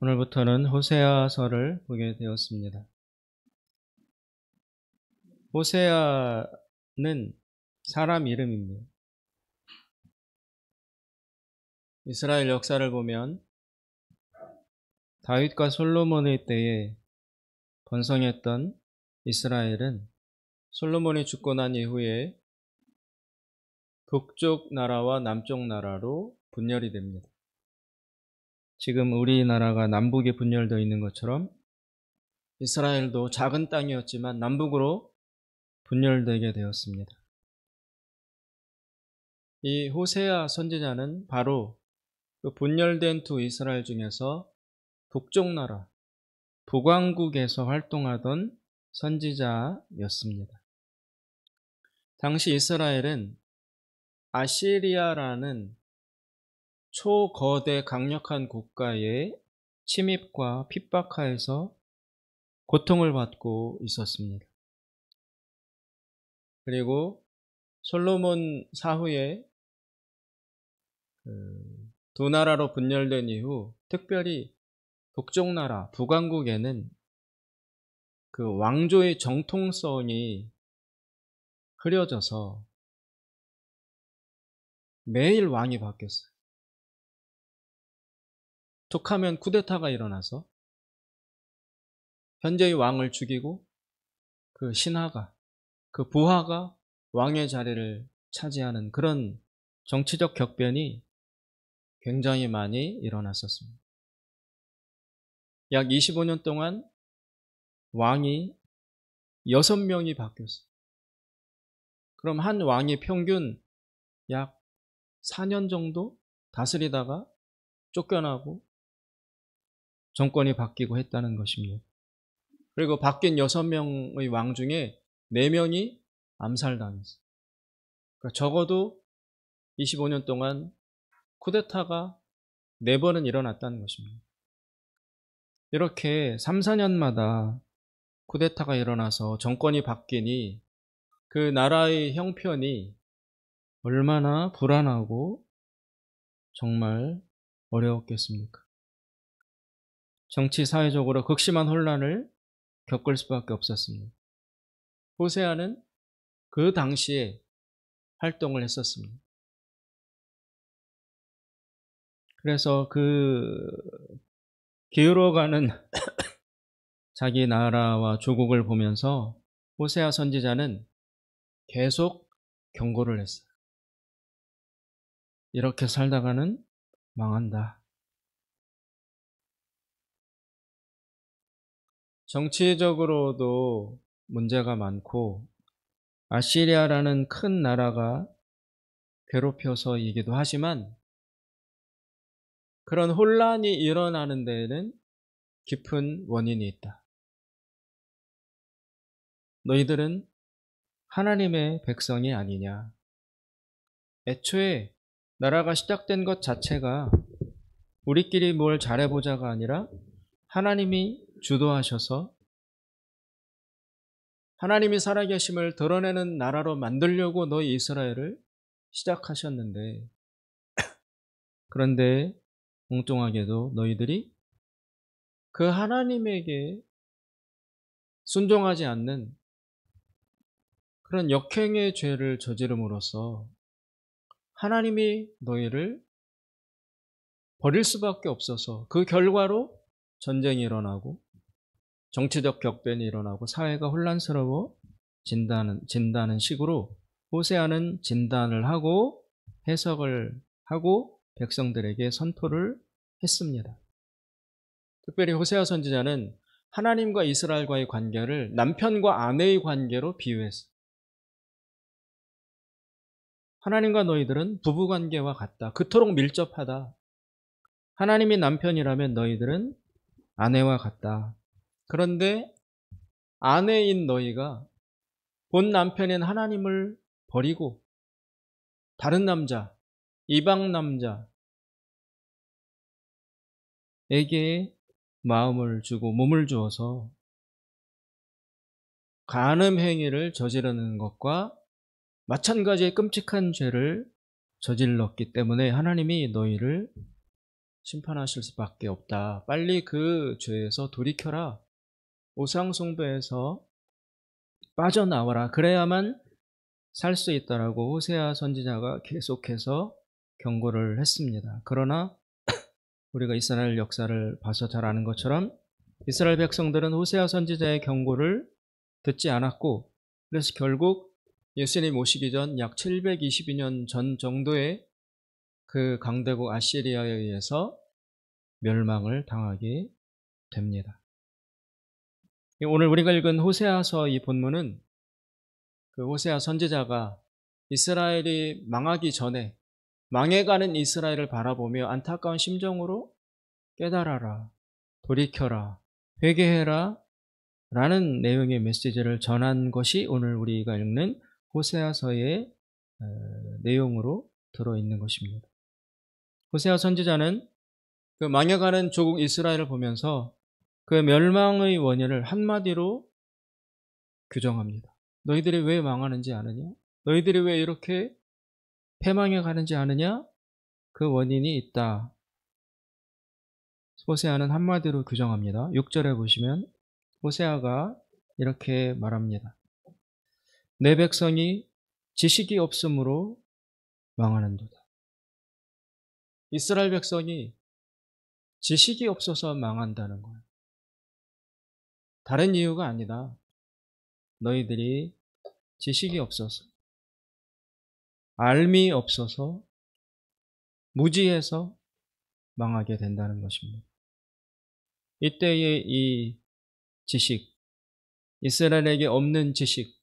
오늘부터는 호세아서를 보게 되었습니다. 호세아는 사람 이름입니다. 이스라엘 역사를 보면 다윗과 솔로몬의 때에 번성했던 이스라엘은 솔로몬이 죽고 난 이후에 북쪽 나라와 남쪽 나라로 분열이 됩니다. 지금 우리나라가 남북에 분열되어 있는 것처럼 이스라엘도 작은 땅이었지만 남북으로 분열되게 되었습니다. 이 호세아 선지자는 바로 그 분열된 두 이스라엘 중에서 북쪽 나라, 북왕국에서 활동하던 선지자였습니다. 당시 이스라엘은 아시리아라는 초거대 강력한 국가의 침입과 핍박하에서 고통을 받고 있었습니다. 그리고 솔로몬 사후에 두 나라로 분열된 이후 특별히 북쪽 나라 북왕국에는 그 왕조의 정통성이 흐려져서 매일 왕이 바뀌었어요. 툭하면 쿠데타가 일어나서 현재의 왕을 죽이고 그 신하가, 그 부하가 왕의 자리를 차지하는 그런 정치적 격변이 굉장히 많이 일어났었습니다. 약 25년 동안 왕이 6명이 바뀌었어요. 그럼 한 왕이 평균 약 4년 정도 다스리다가 쫓겨나고 정권이 바뀌고 했다는 것입니다. 그리고 바뀐 6명의 왕 중에 4명이 암살당했어요. 그러니까 적어도 25년 동안 쿠데타가 4번은 일어났다는 것입니다. 이렇게 3, 4년마다 쿠데타가 일어나서 정권이 바뀌니 그 나라의 형편이 얼마나 불안하고 정말 어려웠겠습니까? 정치, 사회적으로 극심한 혼란을 겪을 수밖에 없었습니다. 호세아는 그 당시에 활동을 했었습니다. 그래서 그 기울어가는 자기 나라와 조국을 보면서 호세아 선지자는 계속 경고를 했어요. 이렇게 살다가는 망한다. 정치적으로도 문제가 많고 아시리아라는 큰 나라가 괴롭혀서이기도 하지만 그런 혼란이 일어나는 데에는 깊은 원인이 있다. 너희들은 하나님의 백성이 아니냐. 애초에 나라가 시작된 것 자체가 우리끼리 뭘 잘해보자가 아니라 하나님이 주도하셔서 하나님이 살아계심을 드러내는 나라로 만들려고 너희 이스라엘을 시작하셨는데 그런데 엉뚱하게도 너희들이 그 하나님에게 순종하지 않는 그런 역행의 죄를 저지름으로써 하나님이 너희를 버릴 수밖에 없어서 그 결과로 전쟁이 일어나고 정치적 격변이 일어나고 사회가 혼란스러워진다는 식으로 호세아는 진단을 하고 해석을 하고 백성들에게 선포를 했습니다. 특별히 호세아 선지자는 하나님과 이스라엘과의 관계를 남편과 아내의 관계로 비유했어요. 하나님과 너희들은 부부관계와 같다. 그토록 밀접하다. 하나님이 남편이라면 너희들은 아내와 같다. 그런데 아내인 너희가 본 남편인 하나님을 버리고 다른 남자, 이방 남자에게 마음을 주고 몸을 주어서 간음 행위를 저지르는 것과 마찬가지의 끔찍한 죄를 저질렀기 때문에 하나님이 너희를 심판하실 수밖에 없다. 빨리 그 죄에서 돌이켜라. 우상 숭배에서 빠져나와라. 그래야만 살 수 있다라고 호세아 선지자가 계속해서 경고를 했습니다. 그러나 우리가 이스라엘 역사를 봐서 잘 아는 것처럼 이스라엘 백성들은 호세아 선지자의 경고를 듣지 않았고, 그래서 결국 예수님 오시기 전 약 722년 전 정도에 그 강대국 아시리아에 의해서 멸망을 당하게 됩니다. 오늘 우리가 읽은 호세아서 이 본문은 그 호세아 선지자가 이스라엘이 망하기 전에 망해가는 이스라엘을 바라보며 안타까운 심정으로 깨달아라, 돌이켜라, 회개해라 라는 내용의 메시지를 전한 것이 오늘 우리가 읽는 호세아서의 내용으로 들어있는 것입니다. 호세아 선지자는 그 망해가는 조국 이스라엘을 보면서 그 멸망의 원인을 한마디로 규정합니다. 너희들이 왜 망하는지 아느냐? 너희들이 왜 이렇게 패망해 가는지 아느냐? 그 원인이 있다. 호세아는 한마디로 규정합니다. 6절에 보시면 호세아가 이렇게 말합니다. 내 백성이 지식이 없으므로 망하는도다. 이스라엘 백성이 지식이 없어서 망한다는 거예요. 다른 이유가 아니다. 너희들이 지식이 없어서, 알미 없어서, 무지해서 망하게 된다는 것입니다. 이때의 이 지식, 이스라엘에게 없는 지식,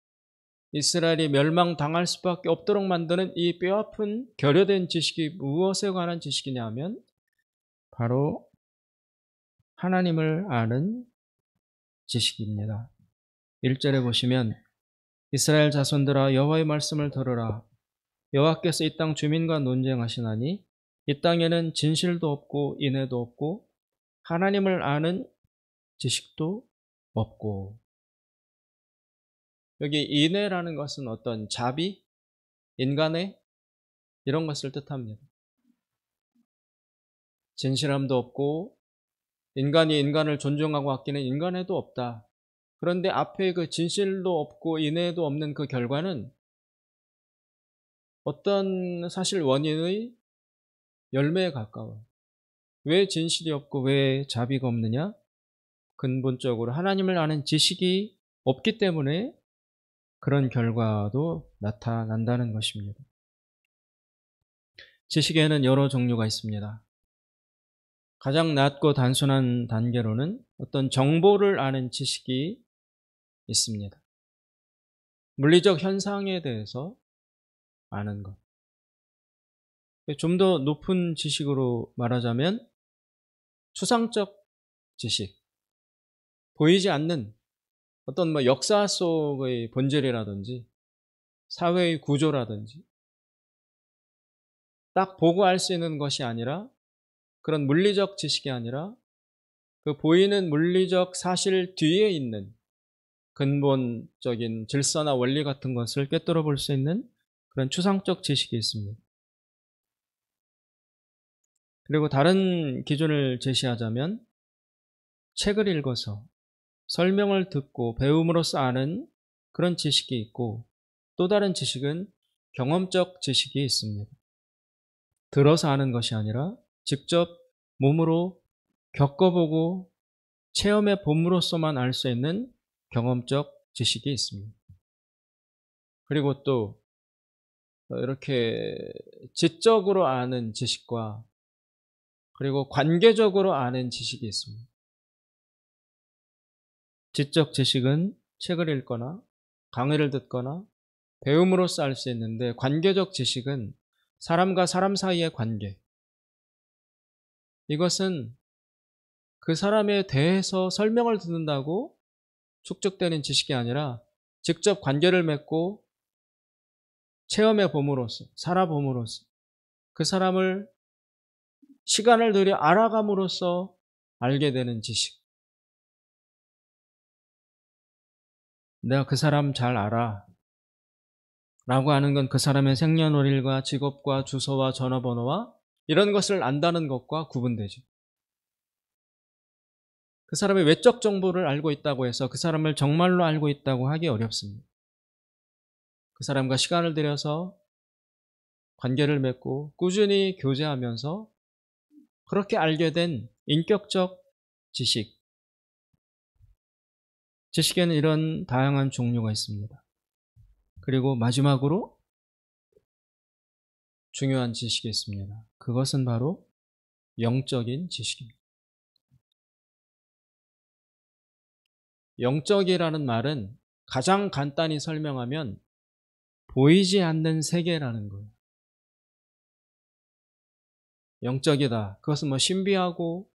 이스라엘이 멸망당할 수밖에 없도록 만드는 이 뼈아픈 결여된 지식이 무엇에 관한 지식이냐 하면 바로 하나님을 아는 지식입니다. 1절에 보시면 이스라엘 자손들아 여호와의 말씀을 들으라. 여호와께서 이 땅 주민과 논쟁하시나니 이 땅에는 진실도 없고 인애도 없고 하나님을 아는 지식도 없고. 여기 인애라는 것은 어떤 자비, 인간의 이런 것을 뜻합니다. 진실함도 없고 인간이 인간을 존중하고 아끼는 인간애도 없다. 그런데 앞에 그 진실도 없고 인애도 없는 그 결과는 어떤 사실 원인의 열매에 가까워요. 왜 진실이 없고 왜 자비가 없느냐? 근본적으로 하나님을 아는 지식이 없기 때문에 그런 결과도 나타난다는 것입니다. 지식에는 여러 종류가 있습니다. 가장 낮고 단순한 단계로는 어떤 정보를 아는 지식이 있습니다. 물리적 현상에 대해서 아는 것. 좀 더 높은 지식으로 말하자면 추상적 지식, 보이지 않는 어떤 역사 속의 본질이라든지 사회의 구조라든지 딱 보고 알 수 있는 것이 아니라, 그런 물리적 지식이 아니라 그 보이는 물리적 사실 뒤에 있는 근본적인 질서나 원리 같은 것을 꿰뚫어 볼 수 있는 그런 추상적 지식이 있습니다. 그리고 다른 기준을 제시하자면 책을 읽어서 설명을 듣고 배움으로써 아는 그런 지식이 있고, 또 다른 지식은 경험적 지식이 있습니다. 들어서 아는 것이 아니라 직접 몸으로 겪어보고 체험해 봄으로써만 알 수 있는 경험적 지식이 있습니다. 그리고 또 이렇게 지적으로 아는 지식과 그리고 관계적으로 아는 지식이 있습니다. 지적 지식은 책을 읽거나 강의를 듣거나 배움으로써 알 수 있는데, 관계적 지식은 사람과 사람 사이의 관계, 이것은 그 사람에 대해서 설명을 듣는다고 축적되는 지식이 아니라 직접 관계를 맺고 체험해 봄으로써, 살아봄으로써 그 사람을 시간을 들여 알아감으로써 알게 되는 지식. 내가 그 사람 잘 알아 라고 하는 건 그 사람의 생년월일과 직업과 주소와 전화번호와 이런 것을 안다는 것과 구분되죠. 그 사람의 외적 정보를 알고 있다고 해서 그 사람을 정말로 알고 있다고 하기 어렵습니다. 그 사람과 시간을 들여서 관계를 맺고 꾸준히 교제하면서 그렇게 알게 된 인격적 지식. 지식에는 이런 다양한 종류가 있습니다. 그리고 마지막으로 중요한 지식이 있습니다. 그것은 바로 영적인 지식입니다. 영적이라는 말은 가장 간단히 설명하면 보이지 않는 세계라는 거예요. 영적이다. 그것은 신비하고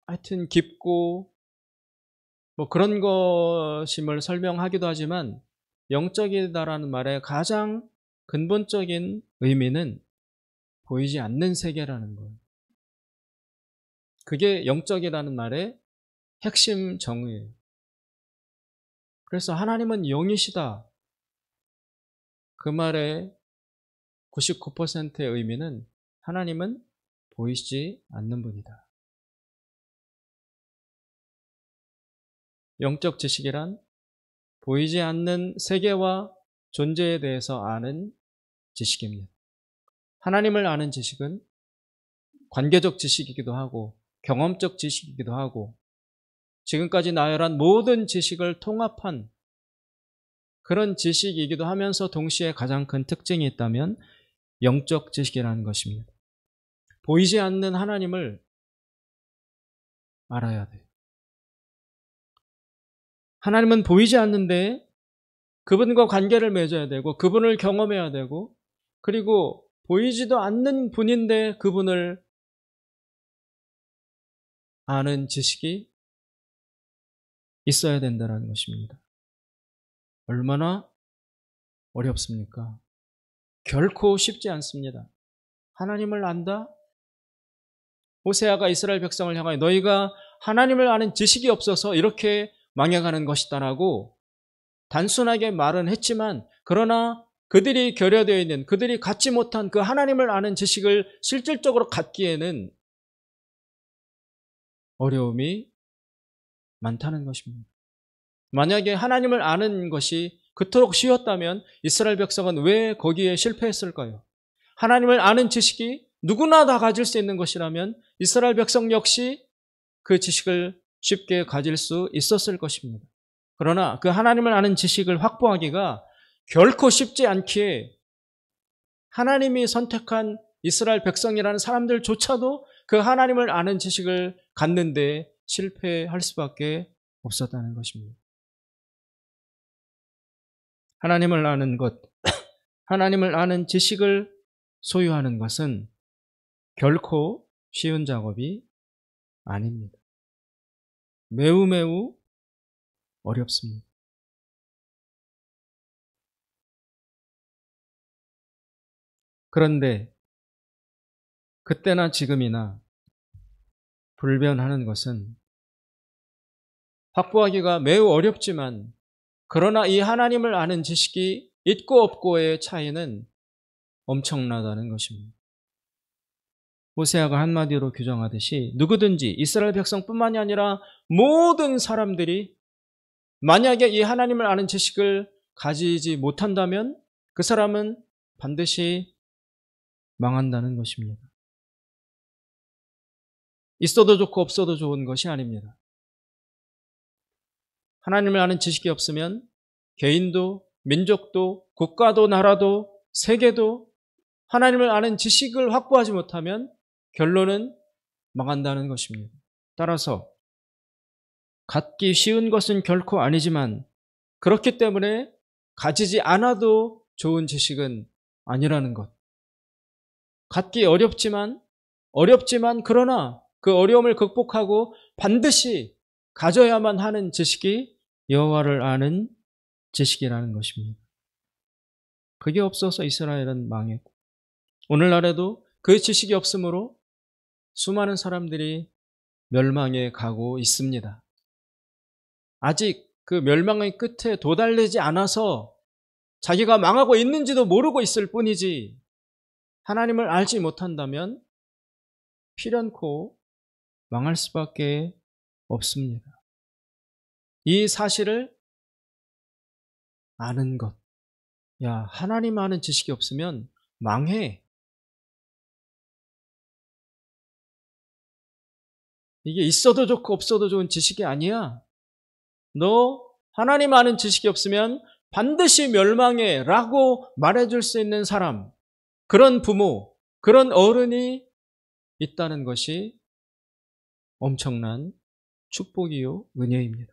하여튼 깊고 그런 것임을 설명하기도 하지만 영적이다라는 말의 가장 근본적인 의미는 보이지 않는 세계라는 거예요. 그게 영적이라는 말의 핵심 정의예요. 그래서 하나님은 영이시다. 그 말의 99%의 의미는 하나님은 보이지 않는 분이다. 영적 지식이란 보이지 않는 세계와 존재에 대해서 아는 지식입니다. 하나님을 아는 지식은 관계적 지식이기도 하고 경험적 지식이기도 하고 지금까지 나열한 모든 지식을 통합한 그런 지식이기도 하면서 동시에 가장 큰 특징이 있다면 영적 지식이라는 것입니다. 보이지 않는 하나님을 알아야 돼요. 하나님은 보이지 않는데 그분과 관계를 맺어야 되고 그분을 경험해야 되고 그리고 보이지도 않는 분인데 그분을 아는 지식이 있어야 된다는 것입니다. 얼마나 어렵습니까? 결코 쉽지 않습니다. 하나님을 안다? 호세아가 이스라엘 백성을 향하여 너희가 하나님을 아는 지식이 없어서 이렇게 망해가는 것이다라고 단순하게 말은 했지만 그러나 그들이 결여되어 있는 그들이 갖지 못한 그 하나님을 아는 지식을 실질적으로 갖기에는 어려움이 많다는 것입니다. 만약에 하나님을 아는 것이 그토록 쉬웠다면 이스라엘 백성은 왜 거기에 실패했을까요? 하나님을 아는 지식이 누구나 다 가질 수 있는 것이라면 이스라엘 백성 역시 그 지식을 쉽게 가질 수 있었을 것입니다. 그러나 그 하나님을 아는 지식을 확보하기가 결코 쉽지 않기에 하나님이 선택한 이스라엘 백성이라는 사람들조차도 그 하나님을 아는 지식을 갖는데 실패할 수밖에 없었다는 것입니다. 하나님을 아는 것, 하나님을 아는 지식을 소유하는 것은 결코 쉬운 작업이 아닙니다. 매우 매우 어렵습니다. 그런데 그때나 지금이나 불변하는 것은 확보하기가 매우 어렵지만 그러나 이 하나님을 아는 지식이 있고 없고의 차이는 엄청나다는 것입니다. 호세아가 한마디로 규정하듯이 누구든지 이스라엘 백성뿐만이 아니라 모든 사람들이 만약에 이 하나님을 아는 지식을 가지지 못한다면 그 사람은 반드시 망한다는 것입니다. 있어도 좋고 없어도 좋은 것이 아닙니다. 하나님을 아는 지식이 없으면 개인도 민족도 국가도 나라도 세계도 하나님을 아는 지식을 확보하지 못하면 결론은 망한다는 것입니다. 따라서 갖기 쉬운 것은 결코 아니지만 그렇기 때문에 가지지 않아도 좋은 지식은 아니라는 것. 갖기 어렵지만 그러나 그 어려움을 극복하고 반드시 가져야만 하는 지식이 여호와를 아는 지식이라는 것입니다. 그게 없어서 이스라엘은 망했고 오늘날에도 그 지식이 없으므로 수많은 사람들이 멸망해 가고 있습니다. 아직 그 멸망의 끝에 도달되지 않아서 자기가 망하고 있는지도 모르고 있을 뿐이지 하나님을 알지 못한다면 필연코 망할 수밖에 없습니다. 이 사실을 아는 것. 야, 하나님 아는 지식이 없으면 망해. 이게 있어도 좋고 없어도 좋은 지식이 아니야. 너 하나님 아는 지식이 없으면 반드시 멸망해 라고 말해줄 수 있는 사람, 그런 부모, 그런 어른이 있다는 것이 엄청난 축복이요 은혜입니다.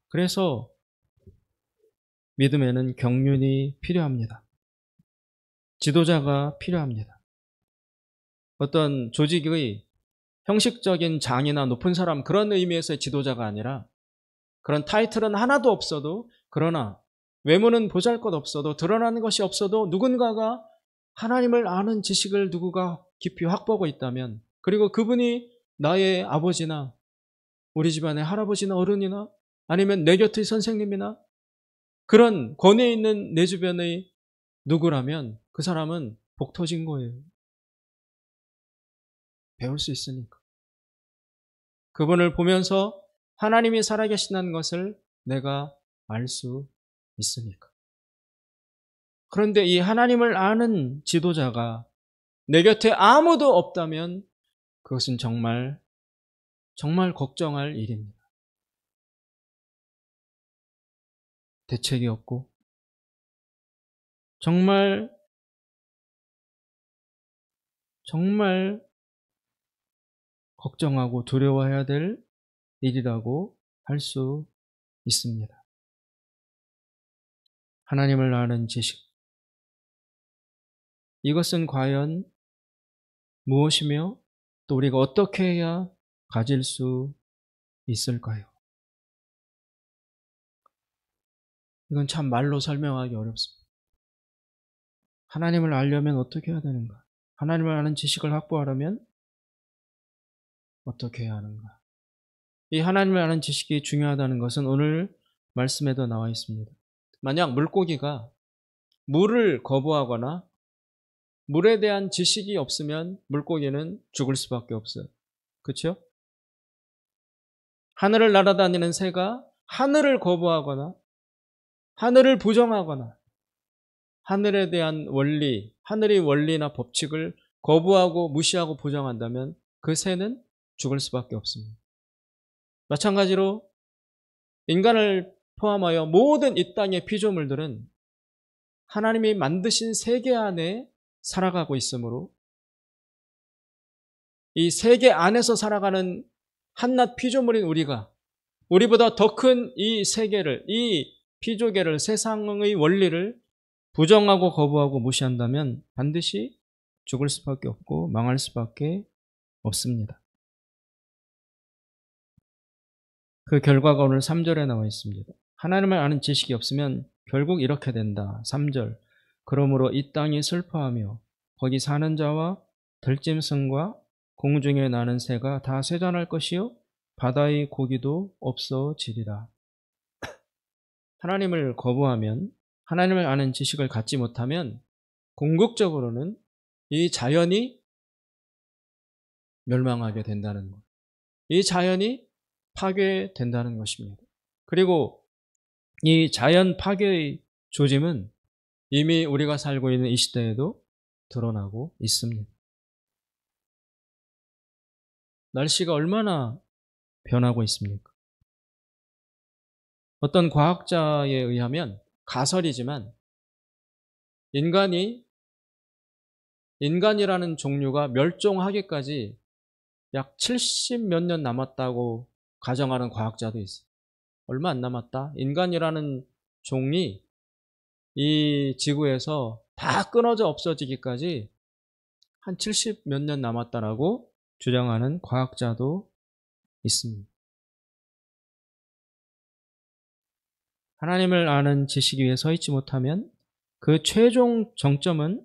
그래서 믿음에는 경륜이 필요합니다. 지도자가 필요합니다. 어떤 조직의 형식적인 장이나 높은 사람, 그런 의미에서의 지도자가 아니라, 그런 타이틀은 하나도 없어도, 그러나 외모는 보잘것없어도, 드러나는 것이 없어도 누군가가 하나님을 아는 지식을 누구가 깊이 확보하고 있다면, 그리고 그분이 나의 아버지나 우리 집안의 할아버지나 어른이나 아니면 내 곁의 선생님이나 그런 권위에 있는 내 주변의 누구라면 그 사람은 복 터진 거예요. 배울 수 있으니까. 그분을 보면서 하나님이 살아계시다는 것을 내가 알 수 있으니까. 그런데 이 하나님을 아는 지도자가 내 곁에 아무도 없다면 그것은 정말 걱정할 일입니다. 대책이 없고 정말 걱정하고 두려워해야 될 일이라고 할 수 있습니다. 하나님을 아는 지식. 이것은 과연 무엇이며 또 우리가 어떻게 해야 가질 수 있을까요? 이건 참 말로 설명하기 어렵습니다. 하나님을 알려면 어떻게 해야 되는가? 하나님을 아는 지식을 확보하려면 어떻게 해야 하는가? 이 하나님을 아는 지식이 중요하다는 것은 오늘 말씀에도 나와 있습니다. 만약 물고기가 물을 거부하거나 물에 대한 지식이 없으면 물고기는 죽을 수밖에 없어요. 그렇죠? 하늘을 날아다니는 새가 하늘을 거부하거나 하늘을 부정하거나 하늘에 대한 원리, 하늘의 원리나 법칙을 거부하고 무시하고 부정한다면 그 새는 죽을 수밖에 없습니다. 마찬가지로 인간을 포함하여 모든 이 땅의 피조물들은 하나님이 만드신 세계 안에 살아가고 있으므로 이 세계 안에서 살아가는 한낱 피조물인 우리보다 더 큰 이 세계를, 이 피조계를, 세상의 원리를 부정하고 거부하고 무시한다면 반드시 죽을 수밖에 없고 망할 수밖에 없습니다. 그 결과가 오늘 3절에 나와 있습니다. 하나님을 아는 지식이 없으면 결국 이렇게 된다. 3절. 그러므로 이 땅이 슬퍼하며 거기 사는 자와 들짐승과 공중에 나는 새가 다 쇠잔할 것이요 바다의 고기도 없어지리라. 하나님을 거부하면, 하나님을 아는 지식을 갖지 못하면 궁극적으로는 이 자연이 멸망하게 된다는 것. 이 자연이 파괴된다는 것입니다. 그리고 이 자연 파괴의 조짐은 이미 우리가 살고 있는 이 시대에도 드러나고 있습니다. 날씨가 얼마나 변하고 있습니까? 어떤 과학자에 의하면, 가설이지만 인간이라는 종류가 멸종하기까지 약 70 몇 년 남았다고 가정하는 과학자도 있어요. 얼마 안 남았다. 인간이라는 종이 이 지구에서 다 끊어져 없어지기까지 한 70 몇 년 남았다라고 주장하는 과학자도 있습니다. 하나님을 아는 지식 위에 서 있지 못하면 그 최종 정점은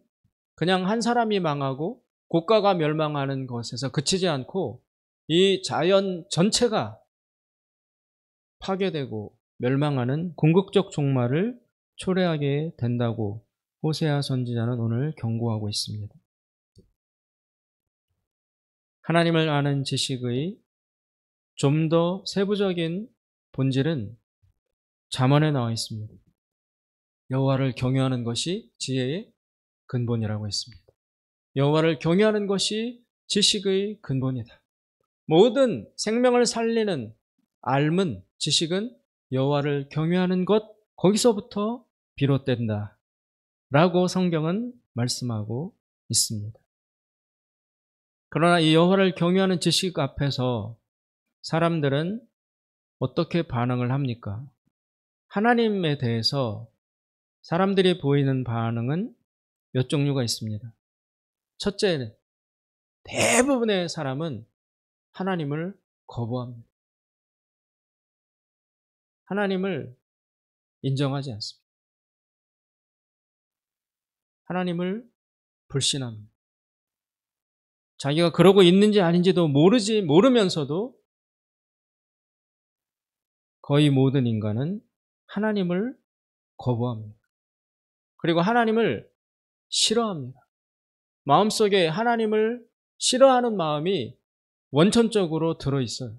그냥 한 사람이 망하고 국가가 멸망하는 것에서 그치지 않고 이 자연 전체가 파괴되고 멸망하는 궁극적 종말을 초래하게 된다고 호세아 선지자는 오늘 경고하고 있습니다. 하나님을 아는 지식의 좀 더 세부적인 본질은 잠언에 나와 있습니다. 여호와를 경외하는 것이 지혜의 근본이라고 했습니다. 여호와를 경외하는 것이 지식의 근본이다. 모든 생명을 살리는 알문, 지식은 여호와를 경외하는 것, 거기서부터 비롯된다 라고 성경은 말씀하고 있습니다. 그러나 이 여호와를 경외하는 지식 앞에서 사람들은 어떻게 반응을 합니까? 하나님에 대해서 사람들이 보이는 반응은 몇 종류가 있습니다. 첫째, 대부분의 사람은 하나님을 거부합니다. 하나님을 인정하지 않습니다. 하나님을 불신합니다. 자기가 그러고 있는지 아닌지도 모르면서도 거의 모든 인간은 하나님을 거부합니다. 그리고 하나님을 싫어합니다. 마음속에 하나님을 싫어하는 마음이 원천적으로 들어있어요.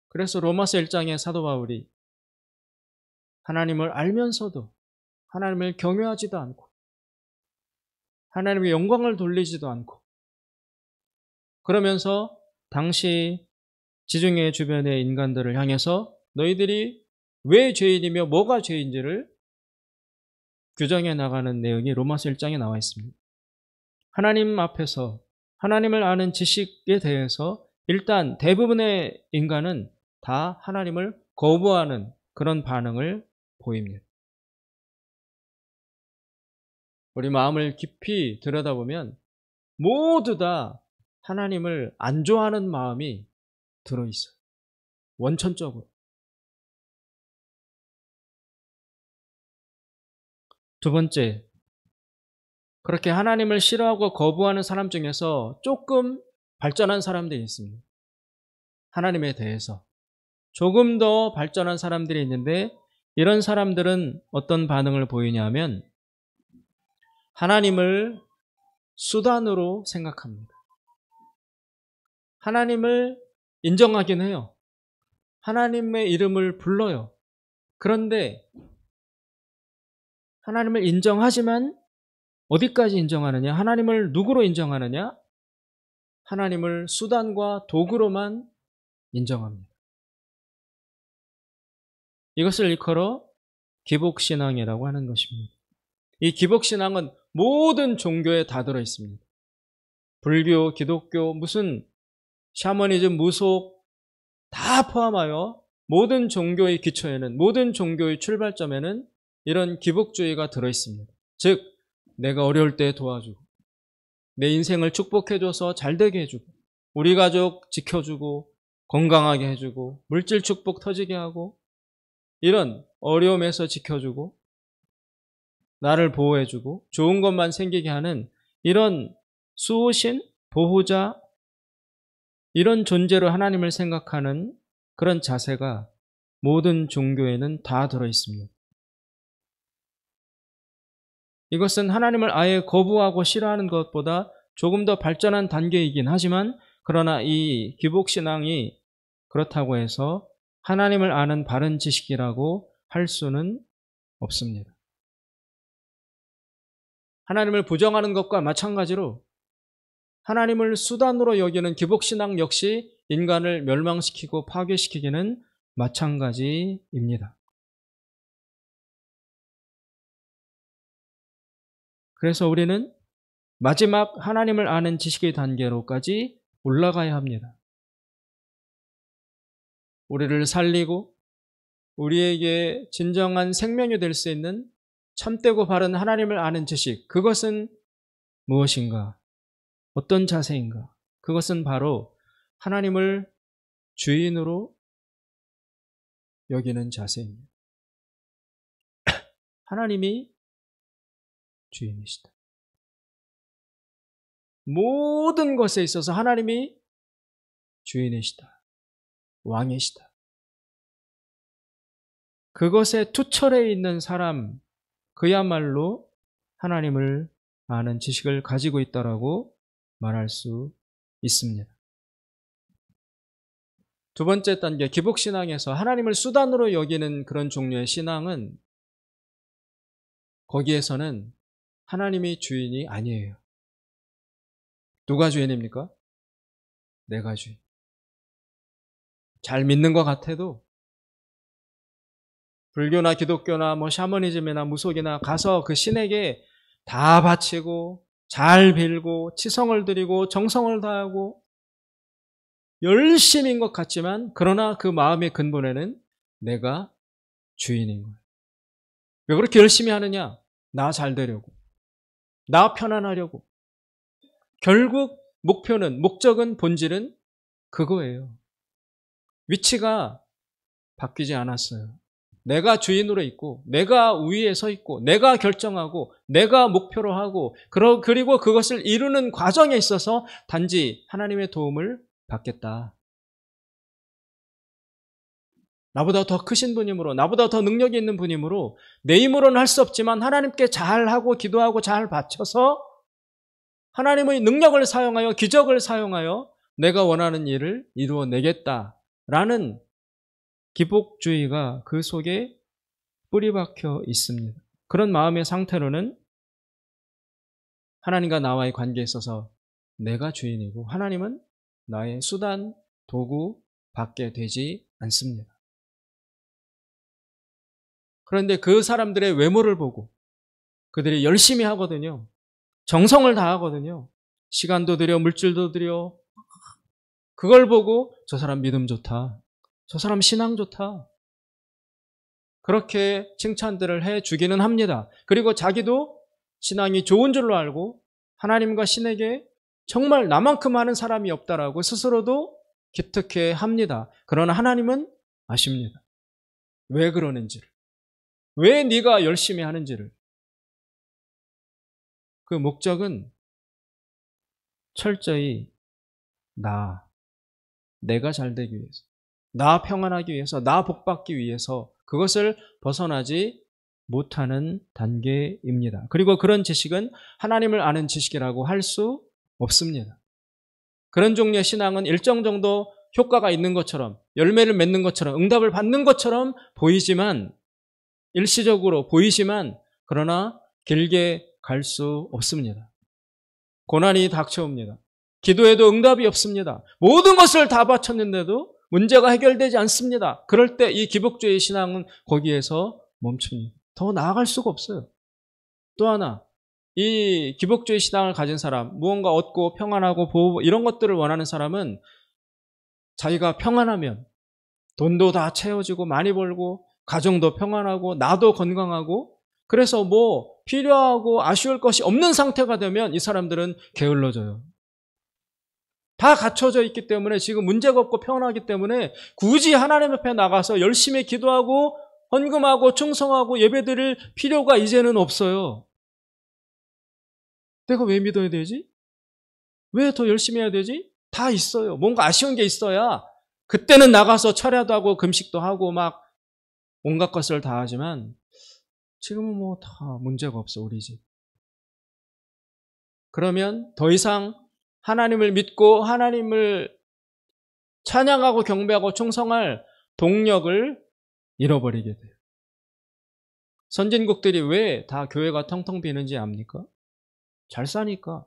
그래서 로마서 1장의 사도 바울이 하나님을 알면서도 하나님을 경외하지도 않고 하나님의 영광을 돌리지도 않고 그러면서 당시 지중해 주변의 인간들을 향해서 너희들이 왜 죄인이며 뭐가 죄인지를 규정해 나가는 내용이 로마서 1장에 나와 있습니다. 하나님 앞에서 하나님을 아는 지식에 대해서 일단 대부분의 인간은 다 하나님을 거부하는 그런 반응을 보입니다. 우리 마음을 깊이 들여다보면 모두 다 하나님을 안 좋아하는 마음이 들어있어요. 원천적으로. 두 번째, 그렇게 하나님을 싫어하고 거부하는 사람 중에서 조금 발전한 사람들이 있습니다. 하나님에 대해서. 조금 더 발전한 사람들이 있는데 이런 사람들은 어떤 반응을 보이냐면 하나님을 수단으로 생각합니다. 하나님을 인정하긴 해요. 하나님의 이름을 불러요. 그런데 하나님을 인정하지만 어디까지 인정하느냐? 하나님을 누구로 인정하느냐? 하나님을 수단과 도구로만 인정합니다. 이것을 일컬어 기복신앙이라고 하는 것입니다. 이 기복신앙은 모든 종교에 다 들어있습니다. 불교, 기독교, 무슨 샤머니즘, 무속 다 포함하여 모든 종교의 기초에는, 모든 종교의 출발점에는 이런 기복주의가 들어있습니다. 즉, 내가 어려울 때 도와주고 내 인생을 축복해줘서 잘되게 해주고 우리 가족 지켜주고 건강하게 해주고 물질 축복 터지게 하고 이런 어려움에서 지켜주고 나를 보호해주고 좋은 것만 생기게 하는 이런 수호신, 보호자 이런 존재로 하나님을 생각하는 그런 자세가 모든 종교에는 다 들어있습니다. 이것은 하나님을 아예 거부하고 싫어하는 것보다 조금 더 발전한 단계이긴 하지만 그러나 이 기복신앙이 그렇다고 해서 하나님을 아는 바른 지식이라고 할 수는 없습니다. 하나님을 부정하는 것과 마찬가지로 하나님을 수단으로 여기는 기복신앙 역시 인간을 멸망시키고 파괴시키기는 마찬가지입니다. 그래서 우리는 마지막 하나님을 아는 지식의 단계로까지 올라가야 합니다. 우리를 살리고 우리에게 진정한 생명이 될 수 있는 참되고 바른 하나님을 아는 지식, 그것은 무엇인가? 어떤 자세인가? 그것은 바로 하나님을 주인으로 여기는 자세입니다. 하나님이 주인이시다. 모든 것에 있어서 하나님이 주인이시다. 왕이시다. 그것에 투철해 있는 사람, 그야말로 하나님을 아는 지식을 가지고 있다라고 말할 수 있습니다. 두 번째 단계, 기복신앙에서 하나님을 수단으로 여기는 그런 종류의 신앙은 거기에서는 하나님이 주인이 아니에요. 누가 주인입니까? 내가 주인. 잘 믿는 것 같아도 불교나 기독교나 샤머니즘이나 무속이나 가서 그 신에게 다 바치고 잘 빌고 치성을 드리고 정성을 다하고 열심인 것 같지만 그러나 그 마음의 근본에는 내가 주인인 거예요. 왜 그렇게 열심히 하느냐? 나 잘 되려고. 나 편안하려고. 결국 목표는, 목적은, 본질은 그거예요. 위치가 바뀌지 않았어요. 내가 주인으로 있고 내가 위에 서 있고 내가 결정하고 내가 목표로 하고 그리고 그것을 이루는 과정에 있어서 단지 하나님의 도움을 받겠다. 나보다 더 크신 분이므로 나보다 더 능력이 있는 분이므로 내 힘으로는 할 수 없지만 하나님께 잘하고 기도하고 잘 바쳐서 하나님의 능력을 사용하여 기적을 사용하여 내가 원하는 일을 이루어내겠다라는 기복주의가 그 속에 뿌리박혀 있습니다. 그런 마음의 상태로는 하나님과 나와의 관계에 있어서 내가 주인이고 하나님은 나의 수단, 도구 받게 되지 않습니다. 그런데 그 사람들의 외모를 보고 그들이 열심히 하거든요. 정성을 다하거든요. 시간도 들여 물질도 들여 그걸 보고 저 사람 믿음 좋다. 저 사람 신앙 좋다. 그렇게 칭찬들을 해주기는 합니다. 그리고 자기도 신앙이 좋은 줄로 알고 하나님과 신에게 정말 나만큼 하는 사람이 없다라고 스스로도 기특해 합니다. 그러나 하나님은 아십니다. 왜 그러는지를. 왜 네가 열심히 하는지를. 그 목적은 철저히 내가 잘 되기 위해서, 나 평안하기 위해서, 나 복받기 위해서 그것을 벗어나지 못하는 단계입니다. 그리고 그런 지식은 하나님을 아는 지식이라고 할 수 없습니다. 그런 종류의 신앙은 일정 정도 효과가 있는 것처럼 열매를 맺는 것처럼 응답을 받는 것처럼 보이지만 일시적으로 보이지만 그러나 길게 갈 수 없습니다. 고난이 닥쳐옵니다. 기도에도 응답이 없습니다. 모든 것을 다 바쳤는데도 문제가 해결되지 않습니다. 그럴 때 이 기복주의 신앙은 거기에서 멈춥니다. 더 나아갈 수가 없어요. 또 하나, 이 기복주의 신앙을 가진 사람, 무언가 얻고 평안하고 보호 이런 것들을 원하는 사람은 자기가 평안하면 돈도 다 채워지고 많이 벌고 가정도 평안하고 나도 건강하고 그래서 필요하고 아쉬울 것이 없는 상태가 되면 이 사람들은 게을러져요. 다 갖춰져 있기 때문에 지금 문제가 없고 평안하기 때문에 굳이 하나님 앞에 나가서 열심히 기도하고 헌금하고 충성하고 예배드릴 필요가 이제는 없어요. 내가 왜 믿어야 되지? 왜 더 열심히 해야 되지? 다 있어요. 뭔가 아쉬운 게 있어야 그때는 나가서 철야도 하고 금식도 하고 막 온갖 것을 다 하지만 지금은 다 문제가 없어 우리 집. 그러면 더 이상 하나님을 믿고 하나님을 찬양하고 경배하고 충성할 동력을 잃어버리게 돼요. 선진국들이 왜 다 교회가 텅텅 비는지 압니까? 잘 사니까.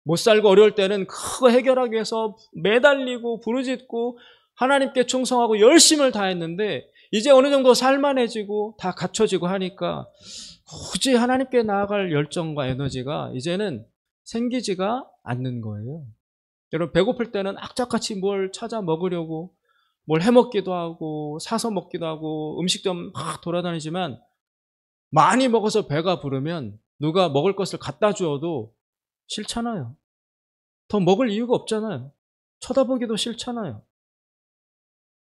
못 살고 어려울 때는 그거 해결하기 위해서 매달리고 부르짖고 하나님께 충성하고 열심을 다했는데 이제 어느 정도 살만해지고 다 갖춰지고 하니까 굳이 하나님께 나아갈 열정과 에너지가 이제는 생기지가 않는 거예요. 여러분 배고플 때는 악착같이 뭘 찾아 먹으려고 뭘 해먹기도 하고 사서 먹기도 하고 음식점 막 돌아다니지만 많이 먹어서 배가 부르면 누가 먹을 것을 갖다 주어도 싫잖아요. 더 먹을 이유가 없잖아요. 쳐다보기도 싫잖아요.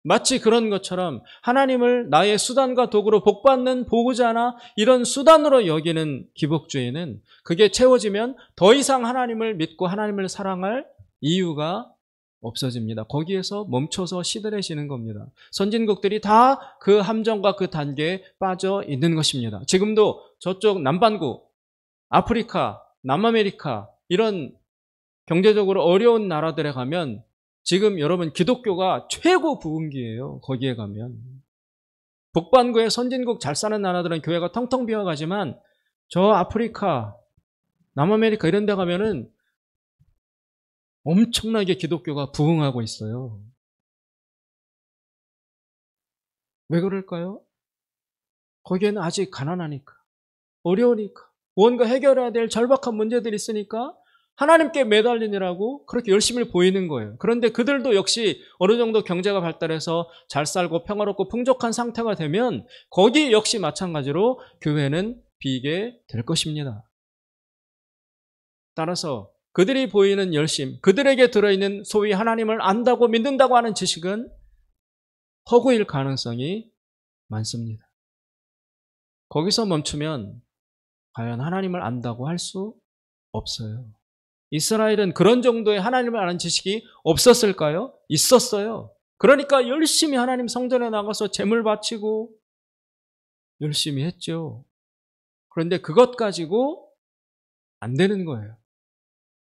마치 그런 것처럼 하나님을 나의 수단과 도구로 복받는 보호자나 이런 수단으로 여기는 기복주의는 그게 채워지면 더 이상 하나님을 믿고 하나님을 사랑할 이유가 없어집니다. 거기에서 멈춰서 시들해지는 겁니다. 선진국들이 다 그 함정과 그 단계에 빠져 있는 것입니다. 지금도 저쪽 남반구, 아프리카, 남아메리카 이런 경제적으로 어려운 나라들에 가면 지금 여러분 기독교가 최고 부흥기예요. 거기에 가면. 북반구의 선진국 잘 사는 나라들은 교회가 텅텅 비어가지만 저 아프리카, 남아메리카 이런 데 가면은 엄청나게 기독교가 부흥하고 있어요. 왜 그럴까요? 거기에는 아직 가난하니까, 어려우니까, 뭔가 해결해야 될 절박한 문제들이 있으니까 하나님께 매달리느라고 그렇게 열심히 보이는 거예요. 그런데 그들도 역시 어느 정도 경제가 발달해서 잘 살고 평화롭고 풍족한 상태가 되면 거기 역시 마찬가지로 교회는 비게 될 것입니다. 따라서 그들이 보이는 열심, 그들에게 들어있는 소위 하나님을 안다고 믿는다고 하는 지식은 허구일 가능성이 많습니다. 거기서 멈추면 과연 하나님을 안다고 할 수 없어요. 이스라엘은 그런 정도의 하나님을 아는 지식이 없었을까요? 있었어요. 그러니까 열심히 하나님 성전에 나가서 제물 바치고 열심히 했죠. 그런데 그것 가지고 안 되는 거예요.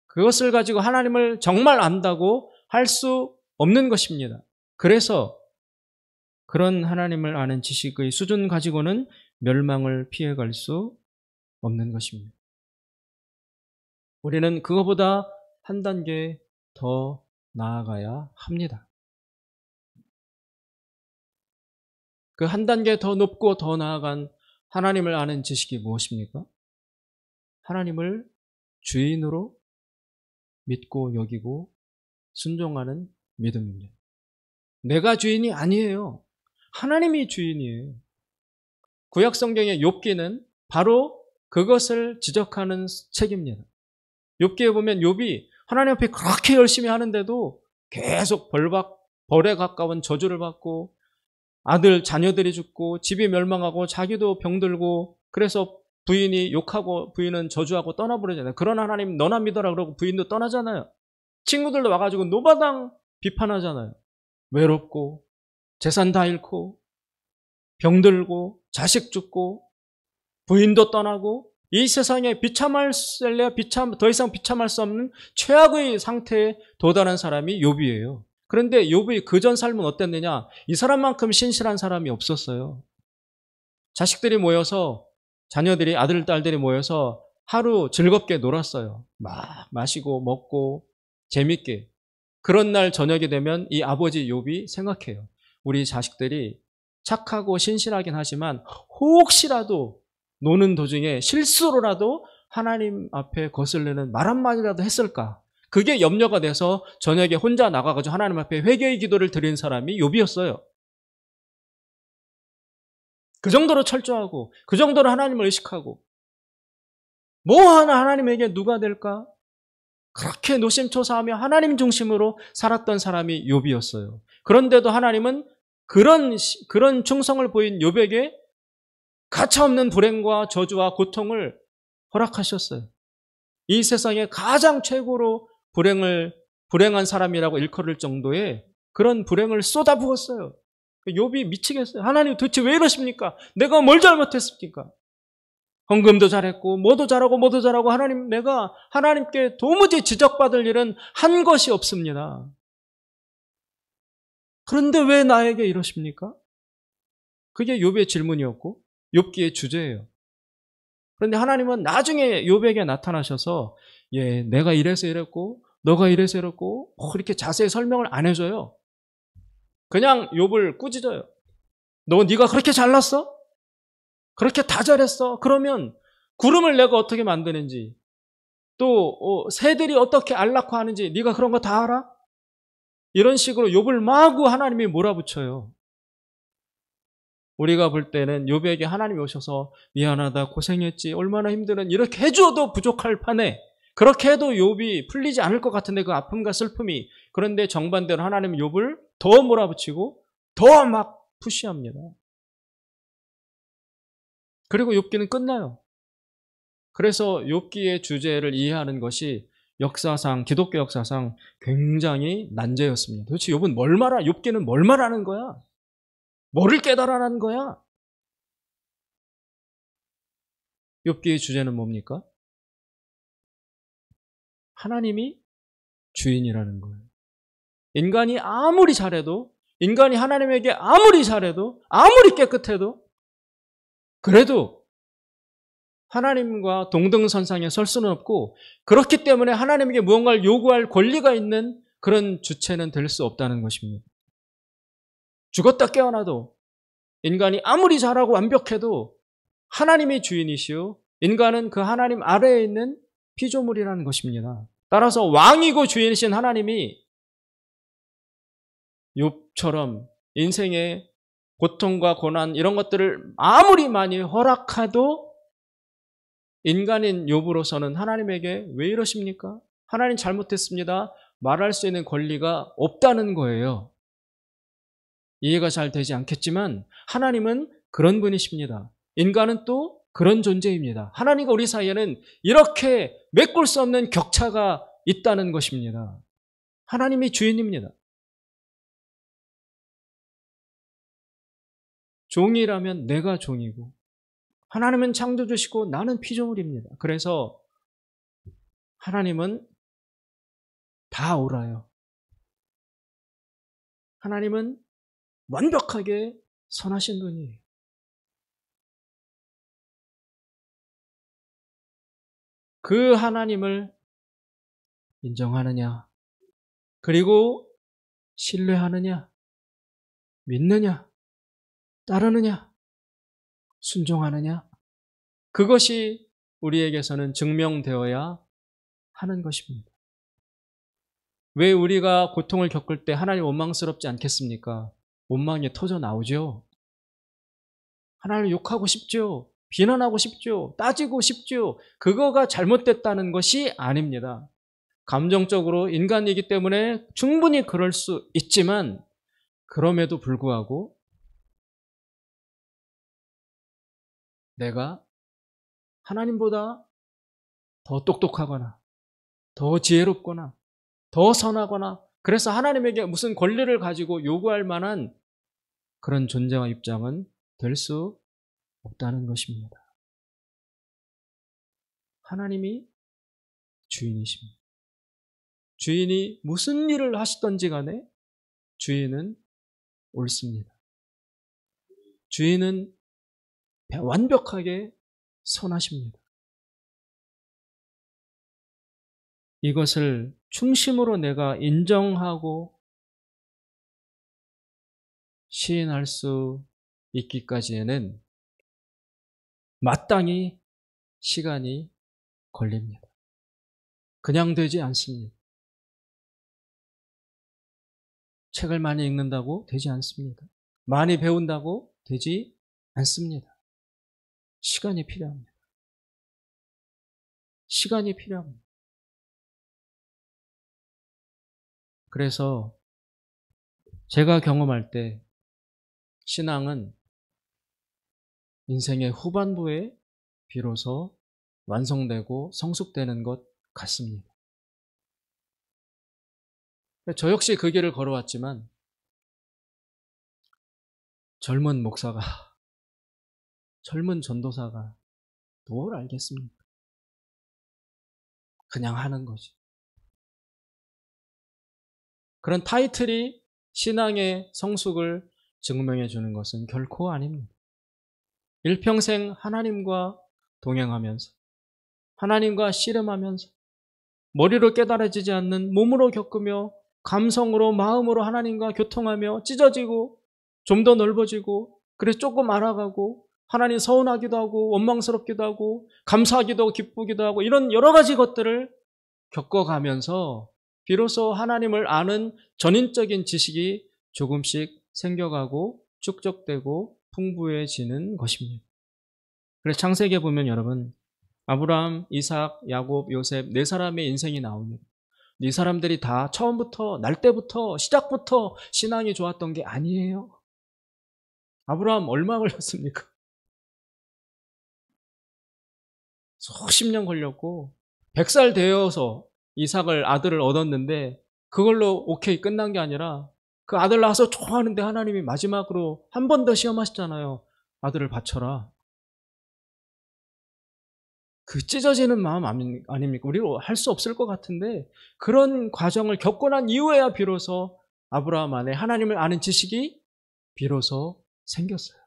그것을 가지고 하나님을 정말 안다고 할 수 없는 것입니다. 그래서 그런 하나님을 아는 지식의 수준 가지고는 멸망을 피해갈 수 없는 것입니다. 우리는 그거보다 한 단계 더 나아가야 합니다. 그 한 단계 더 높고 더 나아간 하나님을 아는 지식이 무엇입니까? 하나님을 주인으로 믿고 여기고 순종하는 믿음입니다. 내가 주인이 아니에요. 하나님이 주인이에요. 구약 성경의 욥기는 바로 그것을 지적하는 책입니다. 욥기에 보면 욥이 하나님 앞에 그렇게 열심히 하는데도 계속 벌에 가까운 저주를 받고 아들, 자녀들이 죽고 집이 멸망하고 자기도 병들고 그래서 부인이 욕하고 부인은 저주하고 떠나버리잖아요. 그런 하나님 너나 믿어라 그러고 부인도 떠나잖아요. 친구들도 와가지고 노바당 비판하잖아요. 외롭고 재산 다 잃고 병들고 자식 죽고 부인도 떠나고 이 세상에 더 이상 비참할 수 없는 최악의 상태에 도달한 사람이 욥이에요. 그런데 욥의 그전 삶은 어땠느냐? 이 사람만큼 신실한 사람이 없었어요. 자식들이 모여서 자녀들이 아들, 딸들이 모여서 하루 즐겁게 놀았어요. 막 마시고 먹고 재밌게. 그런 날 저녁이 되면 이 아버지 욥이 생각해요. 우리 자식들이 착하고 신실하긴 하지만 혹시라도 노는 도중에 실수로라도 하나님 앞에 거슬리는 말 한마디라도 했을까? 그게 염려가 돼서 저녁에 혼자 나가가지고 하나님 앞에 회개의 기도를 드린 사람이 욥이었어요. 그 정도로 철저하고 그 정도로 하나님을 의식하고 뭐 하나 하나님에게 누가 될까? 그렇게 노심초사하며 하나님 중심으로 살았던 사람이 욥이었어요. 그런데도 하나님은 그런 충성을 보인 욥에게 가차없는 불행과 저주와 고통을 허락하셨어요. 이 세상에 가장 최고로 불행한 사람이라고 일컬을 정도의 그런 불행을 쏟아부었어요. 욥이 미치겠어요. 하나님 도대체 왜 이러십니까? 내가 뭘 잘못했습니까? 헌금도 잘했고 뭐도 잘하고 하나님 내가 하나님께 도무지 지적받을 일은 한 것이 없습니다. 그런데 왜 나에게 이러십니까? 그게 욥의 질문이었고 욥기의 주제예요. 그런데 하나님은 나중에 욥에게 나타나셔서 내가 이래서 이랬고 너가 이래서 이랬고 이렇게 자세히 설명을 안 해줘요. 그냥 욥을 꾸짖어요. 네가 그렇게 잘났어? 그렇게 다 잘했어? 그러면 구름을 내가 어떻게 만드는지 또 새들이 어떻게 안락화 하는지 네가 그런 거 다 알아? 이런 식으로 욥을 마구 하나님이 몰아붙여요. 우리가 볼 때는 욥에게 하나님이 오셔서 미안하다 고생했지 얼마나 힘드는 이렇게 해줘도 부족할 판에 그렇게 해도 욥이 풀리지 않을 것 같은데 그 아픔과 슬픔이 그런데 정반대로 하나님은 욥을 더 몰아붙이고 더 막 푸시합니다. 그리고 욥기는 끝나요. 그래서 욥기의 주제를 이해하는 것이 역사상, 기독교 역사상 굉장히 난제였습니다. 도대체 욥기는 뭘 말하는 거야? 뭐를 깨달아라는 거야? 욥기의 주제는 뭡니까? 하나님이 주인이라는 거예요. 인간이 아무리 잘해도, 인간이 하나님에게 아무리 잘해도, 아무리 깨끗해도, 그래도 하나님과 동등선상에 설 수는 없고, 그렇기 때문에 하나님에게 무언가를 요구할 권리가 있는 그런 주체는 될 수 없다는 것입니다. 죽었다 깨어나도 인간이 아무리 잘하고 완벽해도 하나님이 주인이시오, 인간은 그 하나님 아래에 있는 피조물이라는 것입니다. 따라서 왕이고 주인이신 하나님이 욥처럼 인생의 고통과 고난 이런 것들을 아무리 많이 허락해도 인간인 욥으로서는 하나님에게 왜 이러십니까? 하나님 잘못했습니다. 말할 수 있는 권리가 없다는 거예요. 이해가 잘 되지 않겠지만 하나님은 그런 분이십니다. 인간은 또 그런 존재입니다. 하나님과 우리 사이에는 이렇게 메꿀 수 없는 격차가 있다는 것입니다. 하나님이 주인입니다. 종이라면 내가 종이고, 하나님은 창조주시고 나는 피조물입니다. 그래서 하나님은 다 옳아요. 하나님은 완벽하게 선하신 분이에요. 그 하나님을 인정하느냐, 그리고 신뢰하느냐, 믿느냐, 따르느냐, 순종하느냐, 그것이 우리에게서는 증명되어야 하는 것입니다. 왜 우리가 고통을 겪을 때 하나님 원망스럽지 않겠습니까? 원망이 터져 나오죠. 하나님을 욕하고 싶죠. 비난하고 싶죠. 따지고 싶죠. 그거가 잘못됐다는 것이 아닙니다. 감정적으로 인간이기 때문에 충분히 그럴 수 있지만, 그럼에도 불구하고 내가 하나님보다 더 똑똑하거나 더 지혜롭거나 더 선하거나, 그래서 하나님에게 무슨 권리를 가지고 요구할 만한 그런 존재와 입장은 될 수 없다는 것입니다. 하나님이 주인이십니다. 주인이 무슨 일을 하시던지 간에 주인은 옳습니다. 주인은 완벽하게 선하십니다. 이것을 중심으로 내가 인정하고 시인할 수 있기까지에는 마땅히 시간이 걸립니다. 그냥 되지 않습니다. 책을 많이 읽는다고 되지 않습니다. 많이 배운다고 되지 않습니다. 시간이 필요합니다. 시간이 필요합니다. 그래서 제가 경험할 때 신앙은 인생의 후반부에 비로소 완성되고 성숙되는 것 같습니다. 저 역시 그 길을 걸어왔지만 젊은 목사가, 젊은 전도사가 뭘 알겠습니까? 그냥 하는 거지. 그런 타이틀이 신앙의 성숙을 증명해 주는 것은 결코 아닙니다. 일평생 하나님과 동행하면서, 하나님과 씨름하면서, 머리로 깨달아지지 않는 몸으로 겪으며 감성으로, 마음으로 하나님과 교통하며 찢어지고 좀 더 넓어지고, 그래서 조금 알아가고, 하나님 서운하기도 하고 원망스럽기도 하고 감사하기도 하고 기쁘기도 하고, 이런 여러 가지 것들을 겪어가면서 비로소 하나님을 아는 전인적인 지식이 조금씩 생겨가고 축적되고 풍부해지는 것입니다. 그래서 창세기에 보면 여러분, 아브라함, 이삭, 야곱, 요셉 네 사람의 인생이 나옵니다. 이 사람들이 다 처음부터, 날 때부터, 시작부터 신앙이 좋았던 게 아니에요. 아브라함 얼마 걸렸습니까? 수십 년 걸렸고, 100살 되어서 이삭을 아들을 얻었는데 그걸로 오케이 끝난 게 아니라 그 아들 낳아서 좋아하는데 하나님이 마지막으로 한 번 더 시험하시잖아요. 아들을 바쳐라. 그 찢어지는 마음 아닙니까? 우리로 할 수 없을 것 같은데 그런 과정을 겪고 난 이후에야 비로소 아브라함 안에 하나님을 아는 지식이 비로소 생겼어요.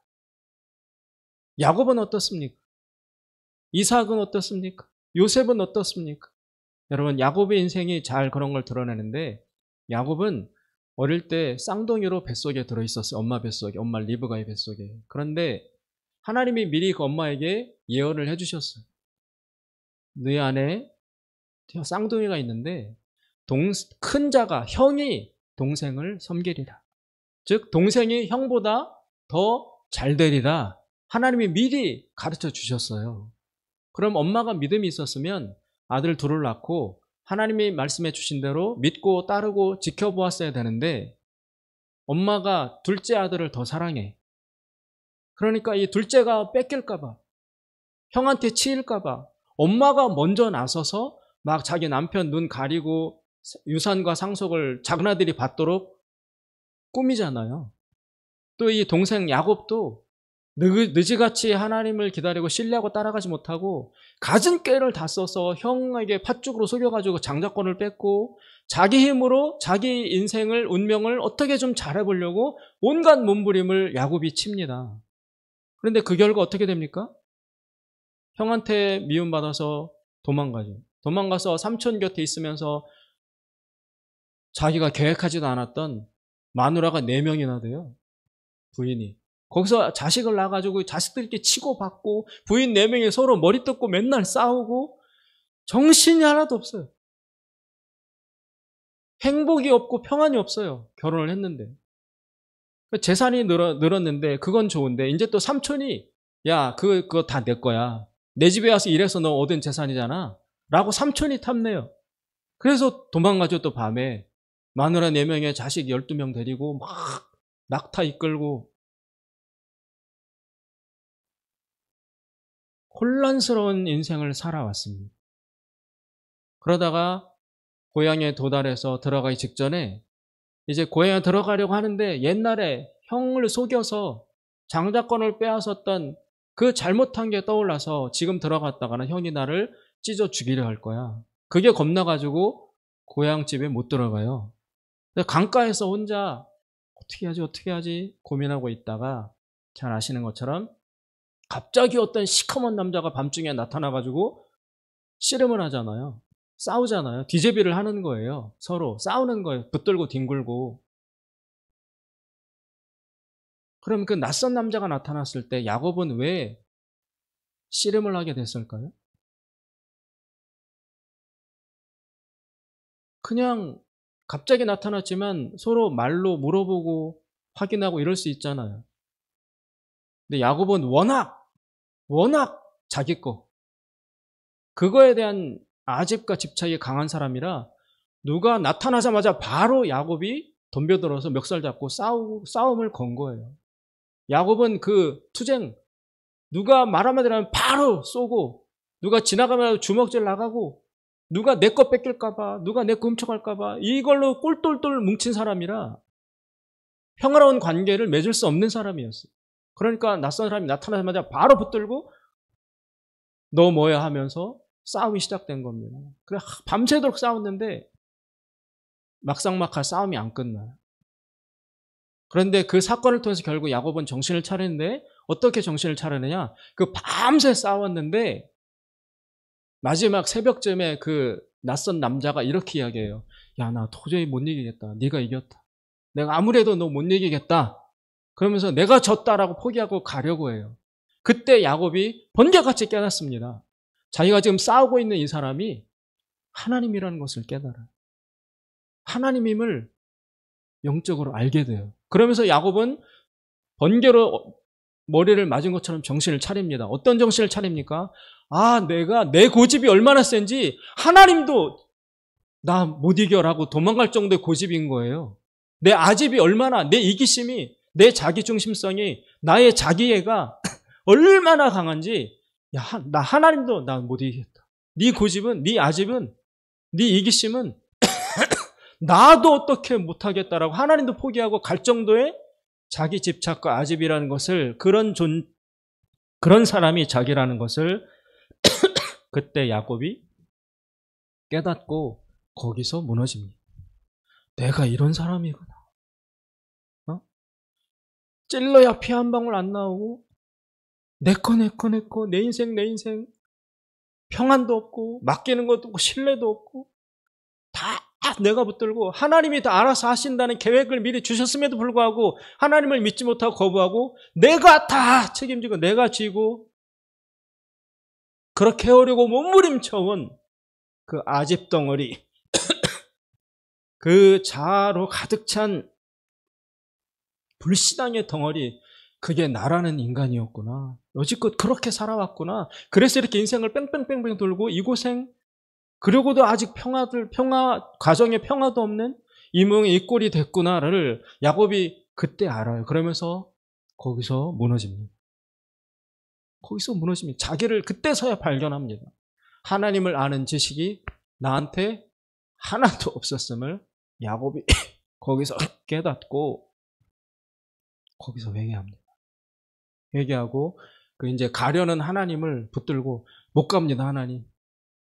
야곱은 어떻습니까? 이삭은 어떻습니까? 요셉은 어떻습니까? 여러분, 야곱의 인생이 잘 그런 걸 드러내는데 야곱은 어릴 때 쌍둥이로 뱃속에 들어있었어요. 엄마 뱃속에, 엄마 리브가의 뱃속에. 그런데 하나님이 미리 그 엄마에게 예언을 해주셨어요. 너희 안에 쌍둥이가 있는데 큰 자가, 형이 동생을 섬기리라. 즉 동생이 형보다 더 잘 되리라. 하나님이 미리 가르쳐 주셨어요. 그럼 엄마가 믿음이 있었으면 아들 둘을 낳고 하나님이 말씀해 주신 대로 믿고 따르고 지켜보았어야 되는데 엄마가 둘째 아들을 더 사랑해. 그러니까 이 둘째가 뺏길까 봐, 형한테 치일까 봐 엄마가 먼저 나서서 막 자기 남편 눈 가리고 유산과 상속을 작은 아들이 받도록 꾸미잖아요. 또 이 동생 야곱도 늦이같이 하나님을 기다리고 신뢰하고 따라가지 못하고 가진 꾀를 다 써서 형에게 팥죽으로 속여가지고 장자권을 뺏고 자기 힘으로 자기 인생을, 운명을 어떻게 좀 잘해보려고 온갖 몸부림을 야곱이 칩니다. 그런데 그 결과 어떻게 됩니까? 형한테 미움받아서 도망가죠. 도망가서 삼촌 곁에 있으면서 자기가 계획하지도 않았던 마누라가 4명이나 돼요. 부인이. 거기서 자식을 낳아가지고 자식들끼리 치고받고 부인 4명이 서로 머리 뜯고 맨날 싸우고 정신이 하나도 없어요. 행복이 없고 평안이 없어요. 결혼을 했는데. 재산이 늘었는데 그건 좋은데 이제 또 삼촌이 야 그거 다 내 거야. 내 집에 와서 일해서 너 얻은 재산이잖아. 라고 삼촌이 탐내요. 그래서 도망가죠. 또 밤에. 마누라 4명에 자식 12명 데리고 막 낙타 이끌고 혼란스러운 인생을 살아왔습니다. 그러다가 고향에 도달해서 들어가기 직전에 이제 고향에 들어가려고 하는데 옛날에 형을 속여서 장자권을 빼앗았던 그 잘못한 게 떠올라서 지금 들어갔다가는 형이 나를 찢어 죽이려 할 거야. 그게 겁나가지고 고향집에 못 들어가요. 강가에서 혼자 어떻게 하지 고민하고 있다가 잘 아시는 것처럼 갑자기 어떤 시커먼 남자가 밤중에 나타나가지고 씨름을 하잖아요. 싸우잖아요. 뒤제비를 하는 거예요. 서로 싸우는 거예요. 붙들고 뒹굴고. 그럼 그 낯선 남자가 나타났을 때 야곱은 왜 씨름을 하게 됐을까요? 그냥 갑자기 나타났지만 서로 말로 물어보고 확인하고 이럴 수 있잖아요. 근데 야곱은 워낙 자기 거, 그거에 대한 아집과 집착이 강한 사람이라 누가 나타나자마자 바로 야곱이 덤벼들어서 멱살 잡고 싸움을 건 거예요. 야곱은 그 투쟁, 누가 말 한마디를 하면 바로 쏘고, 누가 지나가면 주먹질 나가고, 누가 내 거 뺏길까봐, 누가 내 거 훔쳐갈까봐 이걸로 꼴똘똘 뭉친 사람이라 평화로운 관계를 맺을 수 없는 사람이었어요. 그러니까 낯선 사람이 나타나자마자 바로 붙들고 너 뭐야 하면서 싸움이 시작된 겁니다. 그래 밤새도록 싸웠는데 막상막하 싸움이 안 끝나요. 그런데 그 사건을 통해서 결국 야곱은 정신을 차리는데 어떻게 정신을 차리느냐? 그 밤새 싸웠는데 마지막 새벽쯤에 그 낯선 남자가 이렇게 이야기해요. 야, 나 도저히 못 이기겠다. 네가 이겼다. 내가 아무래도 너 못 이기겠다. 그러면서 내가 졌다라고 포기하고 가려고 해요. 그때 야곱이 번개같이 깨닫습니다. 자기가 지금 싸우고 있는 이 사람이 하나님이라는 것을 깨달아요. 하나님임을 영적으로 알게 돼요. 그러면서 야곱은 번개로 머리를 맞은 것처럼 정신을 차립니다. 어떤 정신을 차립니까? 내가 내 고집이 얼마나 센지 하나님도 나 못 이겨라고 도망갈 정도의 고집인 거예요. 내 아집이 얼마나, 내 이기심이, 내 자기중심성이, 나의 자기애가 얼마나 강한지, 나 하나님도 나 못 이기겠다. 네 고집은, 네 아집은 네 이기심은 나도 어떻게 못하겠다라고 하나님도 포기하고 갈 정도의 자기 집착과 아집이라는 것을 그런 사람이 자기라는 것을 그때 야곱이 깨닫고 거기서 무너집니다. 내가 이런 사람이구나. 찔러야 피 한 방울 안 나오고 내 거 내 인생 평안도 없고 맡기는 것도 없고 신뢰도 없고 다 내가 붙들고 하나님이 다 알아서 하신다는 계획을 미리 주셨음에도 불구하고 하나님을 믿지 못하고 거부하고 내가 다 책임지고 내가 지고 그렇게 해오려고 몸부림쳐온 그 아집덩어리 그 자아로 가득 찬 불신앙의 덩어리, 그게 나라는 인간이었구나. 여지껏 그렇게 살아왔구나. 그래서 이렇게 인생을 뺑뺑뺑뺑 돌고 이 고생, 그러고도 아직 가정에 평화도 없는 이 꼴이 됐구나를 야곱이 그때 알아요. 그러면서 거기서 무너집니다. 자기를 그때서야 발견합니다. 하나님을 아는 지식이 나한테 하나도 없었음을 야곱이 거기서 깨닫고 거기서 회개합니다. 회개하고 이제 가려는 하나님을 붙들고 못 갑니다. 하나님.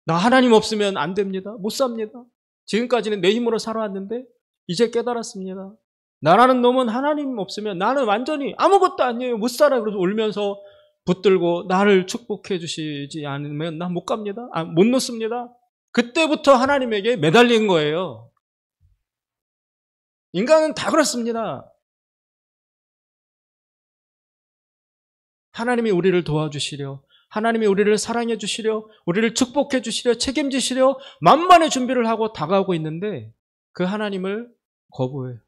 나 하나님 없으면 안 됩니다. 못 삽니다. 지금까지는 내 힘으로 살아왔는데 이제 깨달았습니다. 나라는 놈은 하나님 없으면 나는 완전히 아무것도 아니에요. 못 살아. 그래서 울면서 붙들고 나를 축복해 주시지 않으면 나 못 갑니다. 못 놓습니다. 그때부터 하나님에게 매달린 거예요. 인간은 다 그렇습니다. 하나님이 우리를 도와주시려, 하나님이 우리를 사랑해 주시려, 우리를 축복해 주시려, 책임지시려 만반의 준비를 하고 다가오고 있는데 그 하나님을 거부해요.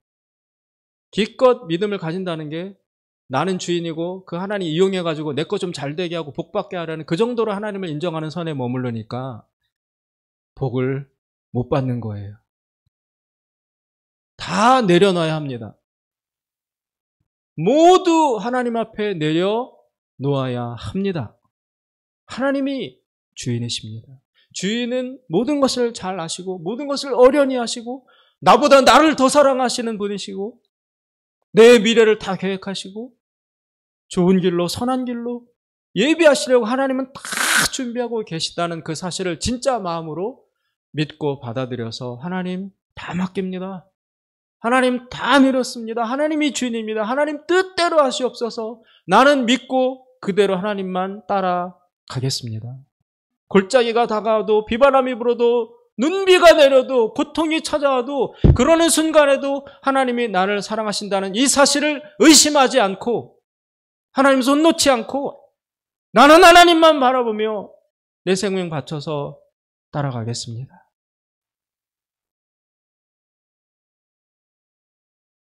기껏 믿음을 가진다는 게 나는 주인이고 그 하나님 이용해가지고 내 거 좀 잘 되게 하고 복 받게 하라는 그 정도로 하나님을 인정하는 선에 머무르니까 복을 못 받는 거예요. 다 내려놔야 합니다. 모두 하나님 앞에 내려놓아야 합니다. 하나님이 주인이십니다. 주인은 모든 것을 잘 아시고 모든 것을 어련히 하시고 나보다 나를 더 사랑하시는 분이시고 내 미래를 다 계획하시고 좋은 길로 선한 길로 예비하시려고 하나님은 다 준비하고 계시다는 그 사실을 진짜 마음으로 믿고 받아들여서 하나님 다 맡깁니다. 하나님 다 밀었습니다. 하나님이 주인입니다. 하나님 뜻대로 하시옵소서. 나는 믿고 그대로 하나님만 따라가겠습니다. 골짜기가 다가와도 비바람이 불어도 눈비가 내려도 고통이 찾아와도 그러는 순간에도 하나님이 나를 사랑하신다는 이 사실을 의심하지 않고 하나님 손 놓지 않고 나는 하나님만 바라보며 내 생명 바쳐서 따라가겠습니다.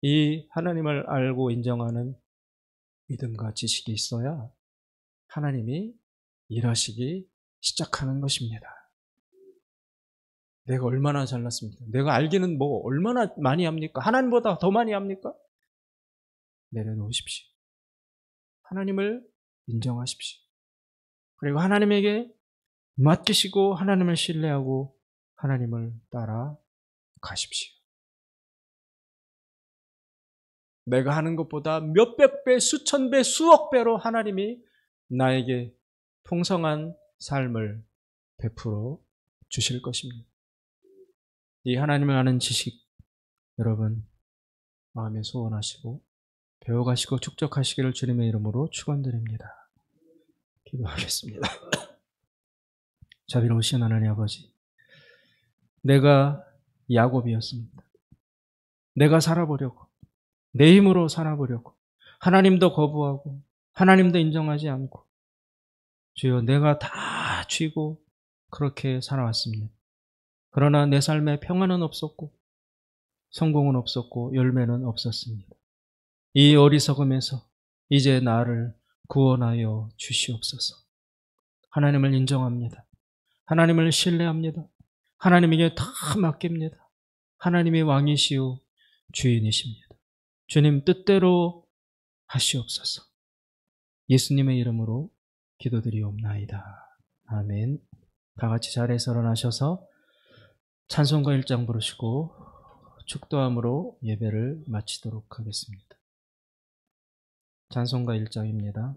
이 하나님을 알고 인정하는 믿음과 지식이 있어야 하나님이 일하시기 시작하는 것입니다. 내가 얼마나 잘났습니까? 내가 알기는 뭐 얼마나 많이 합니까? 하나님보다 더 많이 합니까? 내려놓으십시오. 하나님을 인정하십시오. 그리고 하나님에게 맡기시고 하나님을 신뢰하고 하나님을 따라가십시오. 내가 하는 것보다 몇백 배, 수천 배, 수억 배로 하나님이 나에게 풍성한 삶을 베풀어 주실 것입니다. 이 하나님을 아는 지식 여러분 마음에 소원하시고 배워가시고 축적하시기를 주님의 이름으로 축원드립니다. 기도하겠습니다. 자비로우신 하나님 아버지, 내가 야곱이었습니다. 내가 살아보려고, 내 힘으로 살아보려고, 하나님도 거부하고 하나님도 인정하지 않고 주여 내가 다 쥐고 그렇게 살아왔습니다. 그러나 내 삶에 평안은 없었고 성공은 없었고 열매는 없었습니다. 이 어리석음에서 이제 나를 구원하여 주시옵소서. 하나님을 인정합니다. 하나님을 신뢰합니다. 하나님에게 다 맡깁니다. 하나님이 왕이시오 주인이십니다. 주님 뜻대로 하시옵소서. 예수님의 이름으로 기도드리옵나이다. 아멘. 다 같이 자리에서 일어나셔서 찬송가 1장 부르시고 축도함으로 예배를 마치도록 하겠습니다. 찬송가 1장입니다.